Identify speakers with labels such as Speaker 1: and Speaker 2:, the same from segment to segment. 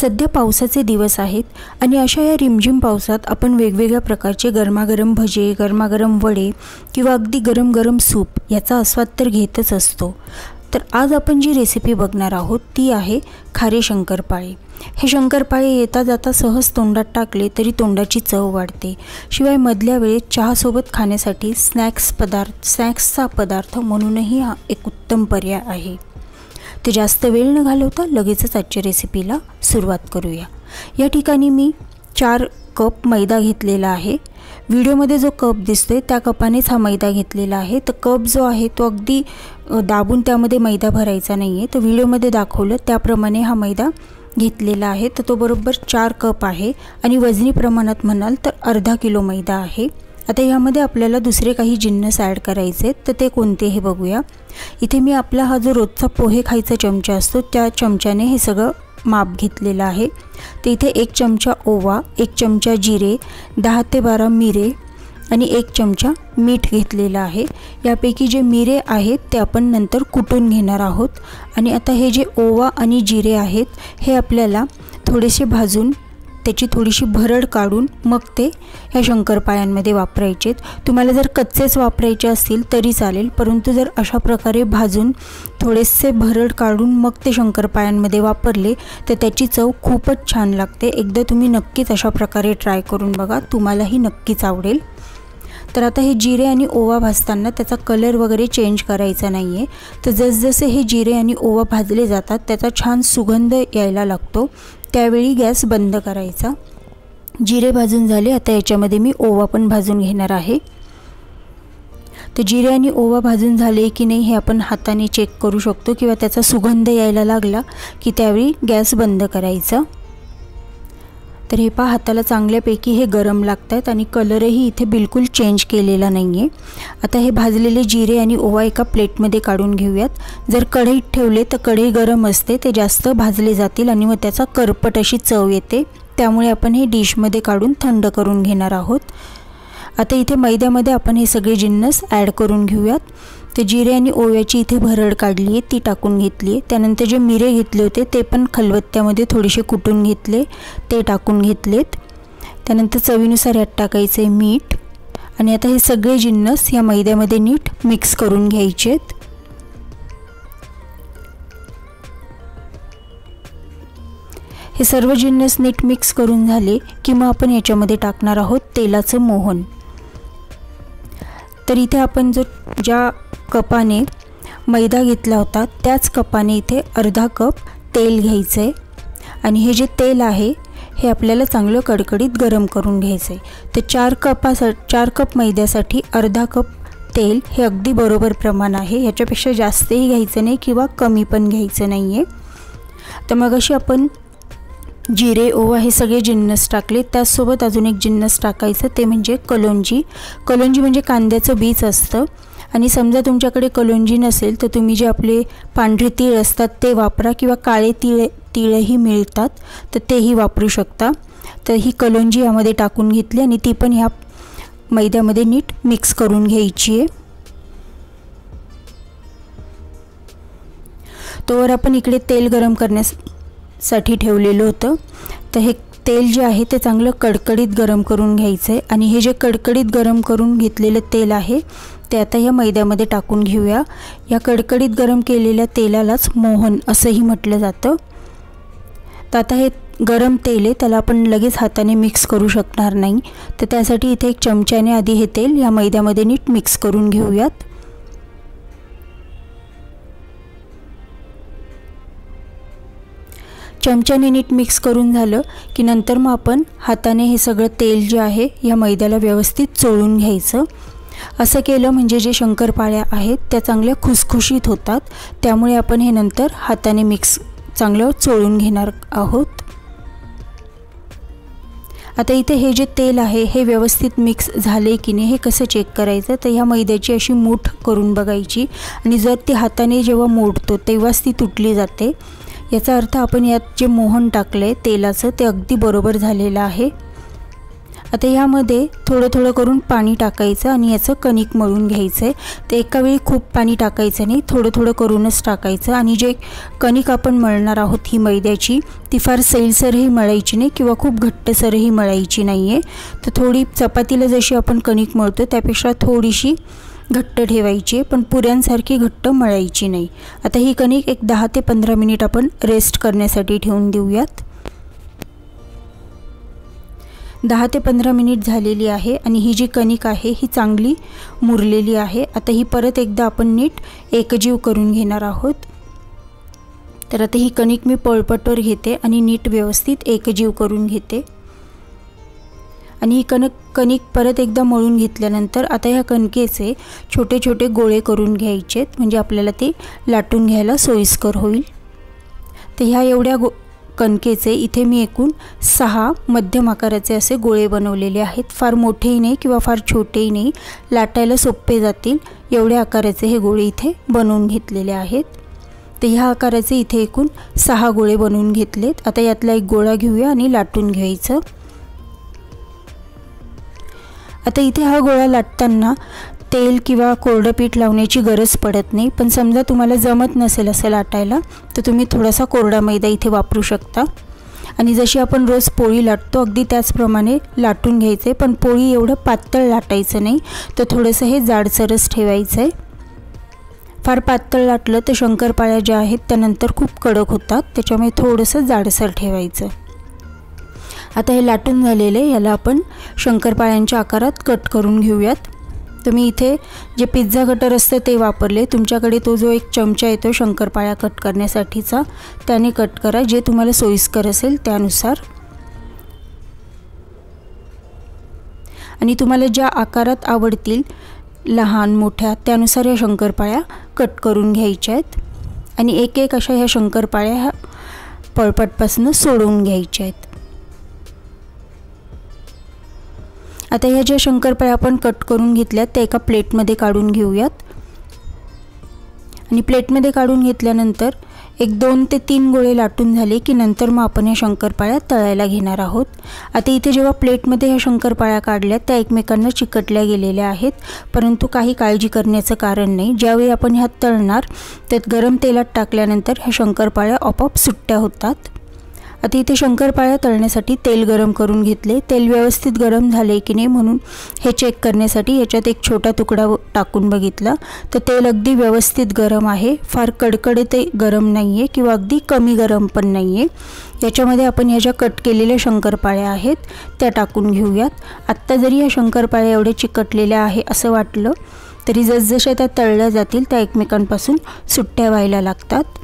Speaker 1: सध्या पावसाचे दिवस आहेत आणि अशा या रिमझिम पावसात आपण वेगवेगळ्या प्रकारचे गरमागरम भजे, गरमागरम वडे किंवा अगदी गरम गरम सूप याचा आस्वाद तर घेतच असतो। तर आज आपण जी रेसिपी बघणार आहोत ती आहे खारे शंकरपाळे। हे शंकरपाळे येता जाता सहज तोंडात टाकले तरी तोंडाची चव वाढते। शिवाय मधल्या वेळेत चहासोबत खाण्यासाठी स्नॅक्सचा पदार्थ म्हणूनही हा एक उत्तम पर्याय आहे। ते जास्त वेळ न घालवता लगेचच आजच्या रेसिपीला सुरुवात करूया। या ठिकाणी मी 4 कप मैदा घेतलेला आहे। व्हिडिओमध्ये जो कप दिसतोय त्या कपानेच हा मैदा घेतलेला आहे। तर कप जो आहे तो अगदी दाबून त्यामध्ये मैदा भरायचा नाहीये। तर व्हिडिओमध्ये दाखवलं त्याप्रमाणे हा मैदा घेतलेला आहे। तर तो बरोबर 4 कप आहे आणि वजनी प्रमाणात म्हणाल तर अर्धा किलो मैदा आहे। आता यामध्ये आपल्याला दुसरे काही जिन्नस ॲड करायचे तर ते कोणते हे बघूया। इथे मी आपला हा जो रोजचा पोहे खायचा चमचा असतो त्या चमच्याने हे सगळं माप घेतलेलं आहे। तर इथे 1 चमचा ओवा, 1 चमचा जिरे, 10 ते 12 मिरे आणि 1 चमचा मीठ घेतलेला आहे। यापैकी जे मिरे आहेत ते आपण नंतर कुटून घेणार आहोत। आणि आता हे जे ओवा आणि जिरे आहेत हे आपल्याला थोडेसे भाजून त्याची थोडीशी भरड काढून मग ते ह्या शंकरपाळ्यांमध्ये वापरायचे। तुम्हाला जर कच्चेच वापरायचे असतील तरी चालेल, परंतु जर अशा प्रकारे भाजून थोडेसे भरड काढून मग ते शंकरपाळ्यांमध्ये वापरले तर त्याची चव खूपच छान लागते। एकदा तुम्ही नक्कीच अशा प्रकारे ट्राय करून बघा, तुम्हालाही नक्कीच आवडेल। तर आता हे जिरे आणि ओवा भाजताना त्याचा कलर वगैरे चेंज करायचा नाही आहे। तर जसजसे हे जिरे आणि ओवा भाजले जातात त्याचा छान सुगंध यायला लागतो, त्यावेळी गॅस बंद करायचा। जिरे भाजून झाले, आता याच्यामध्ये मी ओवा पण भाजून घेणार आहे। तर जिरे आणि ओवा भाजून झाले की नाही हे आपण हाताने चेक करू शकतो किंवा त्याचा सुगंध यायला लागला की त्यावेळी गॅस बंद करायचा। तर हे पहा हाताला चांगल्यापैकी हे गरम लागतात आणि कलरही इथे बिलकुल चेंज केलेला नाही आहे। आता हे भाजलेले जिरे आणि ओवा एका प्लेटमध्ये काढून घेऊयात। जर कढईत ठेवले तर कढई गरम असते, ते जास्त भाजले जातील आणि मग त्याचा करपट अशी चव येते, त्यामुळे आपण हे डिशमध्ये काढून थंड करून घेणार आहोत। आता इथे मैद्यामध्ये आपण हे सगळे जिन्नस ॲड करून घेऊयात। ते जिरे आणि ओव्याची इथे भरड काढली आहे ती टाकून घेतली आहे। त्यानंतर जे मिरे घेतले होते ते पण खलबत्त्यामध्ये थोडेसे कुटून घेतले ते टाकून घेतलेत। त्यानंतर चवीनुसार यात टाकायचे मीठ आणि आता हे सगळे जिन्नस या मैद्यामध्ये नीट मिक्स करून घ्यायचेत। हे सर्व जिन्नस नीट मिक्स करून झाले की मग आपण याच्यामध्ये टाकणार आहोत तेलाचं मोहन। तर इथे आपण ज्या कपाने मैदा घेतला होता त्याच कपाने इथे अर्धा कप तेल घ्यायचं आहे आणि हे जे तेल आहे हे आपल्याला चांगलं कडकडीत गरम करून घ्यायचं आहे। तर 4 कप मैद्यासाठी अर्धा कप तेल हे अगदी बरोबर प्रमाण आहे, याच्यापेक्षा जास्तही घ्यायचं नाही किंवा कमी पण घ्यायचं नाही आहे। तर मग अशी आपण जिरे ओवा हे सगळे जिन्नस टाकले, त्याचसोबत अजून एक जिन्नस टाकायचं ते म्हणजे कलोंजी। कलोंजी म्हणजे कांद्याचं बीज असतं आणि समजा तुमच्याकडे कलोंजी नसेल तर तुम्ही जे आपले पांढरे तीळ असतात ते वापरा किंवा काळे तीळही मिळतात तर तेही वापरू शकता। तर ही कलोंजी यामध्ये टाकून घेतली आणि ती पण ह्या मैद्यामध्ये नीट मिक्स करून घ्यायची आहे। तोवर आपण इकडे तेल गरम करण्यासाठी ठेवलेलं होतं। तर हे तेल जे आहे ते चांगलं कडकडीत गरम करून घ्यायचं आहे आणि हे जे कडकडीत गरम करून घेतलेलं तेल आहे ते आता या मैद्यामध्ये टाकून घेऊया। या कडकडीत गरम केलेल्या तेलालाच मोहन असंही म्हटलं जातं। तर आता हे गरम तेल आहे त्याला आपण लगेच हाताने मिक्स करू शकणार नाही, तर त्यासाठी इथे 1 चमच्याने आधी हे तेल या मैद्यामध्ये नीट मिक्स करून घेऊयात। चमच्याने नीट मिक्स करून झालं की नंतर मग आपण हाताने हे सगळं तेल जे आहे या मैद्याला व्यवस्थित चोळून घ्यायचं। असं केलं म्हणजे जे शंकरपाळ्या आहेत त्या चांगल्या खुसखुशीत होतात, त्यामुळे आपण हे नंतर हाताने मिक्स चांगलं चोळून घेणार आहोत। आता इथे हे जे तेल आहे हे व्यवस्थित मिक्स झाले की नाही हे कसं चेक करायचं, तर ह्या मैद्याची अशी मूठ करून बघायची आणि जर ती हाताने जेव्हा मोडतो तेव्हाच ती तुटली जाते, याचा अर्थ आपण यात जे मोहन टाकले तेलाचं ते अगदी बरोबर झालेलं आहे। आता यामध्ये थोडं थोडं करून पाणी टाकायचं आणि याचं कणिक मळून घ्यायचं आहे. ते एका वेळी खूप पाणी टाकायचं नाही, थोडं थोडं करूनच टाकायचं. आणि जे कणिक आपण मळणार आहोत ही मैद्याची, ती फार सैलसरही मळायची नाही किंवा खूप घट्टसरही मळायची नाही आहे. तर थोडी चपातीला जशी आपण कणिक मळतो त्यापेक्षा थोडीशी घट्ट ठेवायची आहे, पण पुऱ्यांसारखी घट्ट मळायची नाही. आता ही कणिक एक 10 ते 15 मिनिट आपण रेस्ट करण्यासाठी ठेवून देऊयात. 10 ते 15 मिनिट झालेली आहे आणि ही जी कणिक आहे ही चांगली मुरलेली आहे. आता ही परत एकदा आपण नीट एकजीव करून घेणार आहोत. तर आता ही कणिक मी पोळपाटवर घेते आणि नीट व्यवस्थित एकजीव करून घेते. आणि ही कणिक परत एकदा मळून घेतल्यानंतर आता ह्या कणकेचे छोटे छोटे गोळे करून घ्यायचे, म्हणजे आपल्याला ते लाटून घ्यायला सोयीस्कर होईल. तर ह्या एवढ्या कणकेचे इथे मी एकूण 6 मध्यम आकाराचे असे गोळे बनवलेले आहेत. फार मोठेही नाही किंवा फार छोटेही नाही, लाटायला सोपे जातील एवढ्या आकाराचे हे गोळे इथे बनवून घेतलेले आहेत. तर ह्या आकाराचे इथे एकूण 6 गोळे बनवून घेतलेत. आता यातला एक गोळा घेऊया आणि लाटून घ्यायचं. आता इथे हा गोळा लाटताना तेल किंवा कोरडं पीठ लावण्याची गरज पडत नाही, पण समजा तुम्हाला जमत नसेल असं लाटायला तर तुम्ही थोडासा कोरडा मैदा इथे वापरू शकता. आणि जशी आपण रोज पोळी लाटतो अगदी त्याचप्रमाणे लाटून घ्यायचे, पण पोळी एवढं पातळ लाटायचं नाही, तर थोडंसं हे जाडसरच ठेवायचं आहे. फार पातळ लाटलं तर शंकरपाळ्या ज्या आहेत त्यानंतर खूप कडक होतात, त्याच्यामुळे थोडंसं जाडसर ठेवायचं. आता हे लाटून झालेले याला आपण शंकरपाळ्यांच्या आकारात कट करून घेऊयात. तर मी इथे जे पिझ्झा कटर असतं ते वापरले. तुमच्याकडे तो जो एक चमचा येतो शंकरपाळ्या कट करण्यासाठीचा त्याने कट करा, जे तुम्हाला सोयीस्कर असेल त्यानुसार. आणि तुम्हाला ज्या आकारात आवडतील लहान मोठ्या त्यानुसार या शंकरपाळ्या कट करून घ्यायच्या आहेत. आणि एक एक अशा ह्या शंकरपाळ्या ह्या पोळपाटपासून सोडवून घ्यायच्या आहेत. आता ह्या ज्या शंकरपाळ्या आपण कट करून घेतल्यात त्या एका प्लेटमध्ये काढून घेऊयात. आणि प्लेटमध्ये काढून घेतल्यानंतर एक 2 ते 3 गोळे लाटून झाले की नंतर मग आपण ह्या शंकरपाळ्या तळायला घेणार आहोत. आता इथे जेव्हा प्लेटमध्ये ह्या शंकरपाळ्या काढल्या त्या एकमेकांना चिकटल्या गेलेल्या आहेत, परंतु काही काळजी करण्याचं कारण नाही. ज्यावेळी आपण ह्या तळणार त्यात गरम तेलात टाकल्यानंतर ह्या शंकरपाळ्या आपोआप सुट्ट्या होतात. आता इथे शंकरपाळ्या तळण्यासाठी तेल गरम करून घेतले. तेल व्यवस्थित गरम झाले की नाही म्हणून हे चेक करण्यासाठी याच्यात एक छोटा तुकडा टाकून बघितला, तर तेल अगदी व्यवस्थित गरम आहे. फार कडकडीत गरम नाही आहे किंवा अगदी कमी गरम पण नाही आहे. याच्यामध्ये आपण ह्या ज्या कट केलेल्या शंकरपाळ्या आहेत त्या टाकून घेऊयात. आत्ता जरी या शंकरपाळ्या एवढे चिकटलेल्या आहे असं वाटलं तरी जसजशा त्या तळल्या जातील त्या एकमेकांपासून सुट्ट्या व्हायला लागतात.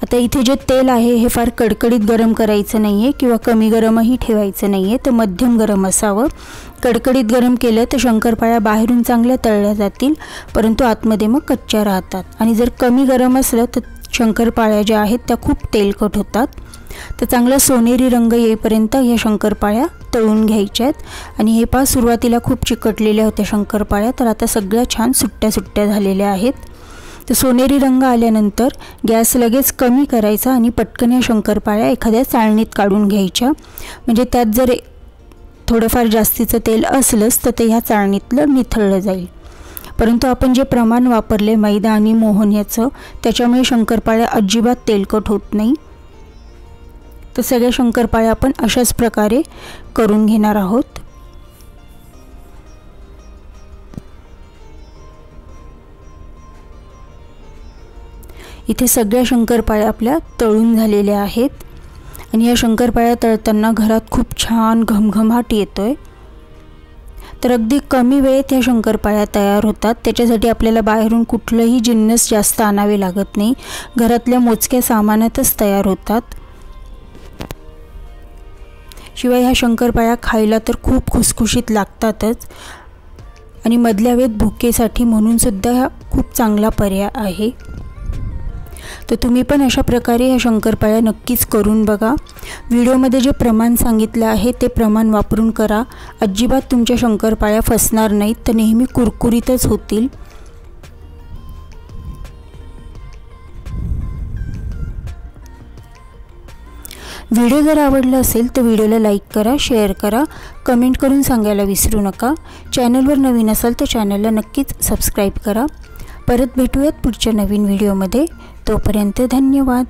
Speaker 1: आता इथे जे तेल आहे हे फार कडकडीत गरम करायचं नाही आहे किंवा कमी गरमही ठेवायचं नाही आहे, तर मध्यम गरम असावं. कडकडीत गरम केलं तर शंकरपाळ्या बाहेरून चांगल्या तळल्या जातील, परंतु आतमध्ये मग कच्च्या राहतात. आणि जर कमी गरम असलं तर शंकरपाळ्या ज्या आहेत त्या खूप तेलकट होतात. तर चांगला सोनेरी रंग येईपर्यंत ह्या शंकरपाळ्या तळून घ्यायच्या आहेत. आणि हे पहा सुरुवातीला खूप चिकटलेल्या होत्या शंकरपाळ्या, तर आता सगळ्या छान सुट्ट्या सुट्ट्या झालेल्या आहेत. तर सोनेरी रंग आल्यानंतर गॅस लगेच कमी करायचा आणि पटकन या शंकरपाळ्या एखाद्या चाळणीत काढून घ्यायच्या. म्हणजे त्यात जर थोडंफार जास्तीचं तेल असलंच तर ते ह्या चाळणीतलं निथळलं जाईल. परंतु आपण जे प्रमाण वापरले मैदा आणि मोहन याचं, त्याच्यामुळे शंकरपाळ्या अजिबात तेलकट होत नाही. तर सगळ्या शंकरपाळ्या आपण अशाच प्रकारे करून घेणार आहोत. इथे सगळ्या शंकरपाळ्या आपल्या तळून झालेल्या आहेत. आणि या शंकरपाळ्या तळताना घरात खूप छान घमघमाट येतोय. तर अगदी कमी वेळेत ह्या शंकरपाळ्या तयार होतात. त्याच्यासाठी आपल्याला बाहेरून कुठलंही जिन्नस जास्त आणावे लागत नाही, घरातल्या मोजक्या सामानातच तयार होतात. शिवाय ह्या शंकरपाळ्या खायला तर खूप खुसखुशीत लागतातच. आणि मधल्या वेळेत भुकेसाठी म्हणून सुद्धा हा खूप चांगला पर्याय आहे. तर तुम्ही पण अशा प्रकारे ह्या शंकरपाळ्या नक्कीच करून बघा. व्हिडिओमध्ये जे प्रमाण सांगितलं आहे ते प्रमाण वापरून करा. अजिबात तुमच्या शंकरपाळ्या फसणार नाहीत, तर नेहमी कुरकुरीतच होतील. व्हिडिओ जर आवडला असेल तर व्हिडिओला लाईक करा, शेअर करा, कमेंट करून सांगायला विसरू नका. चॅनलवर नवीन असाल तर चॅनलला नक्कीच सबस्क्राईब करा. परत भेटूयात पुढच्या नवीन व्हिडिओमध्ये. तोपर्यंत धन्यवाद.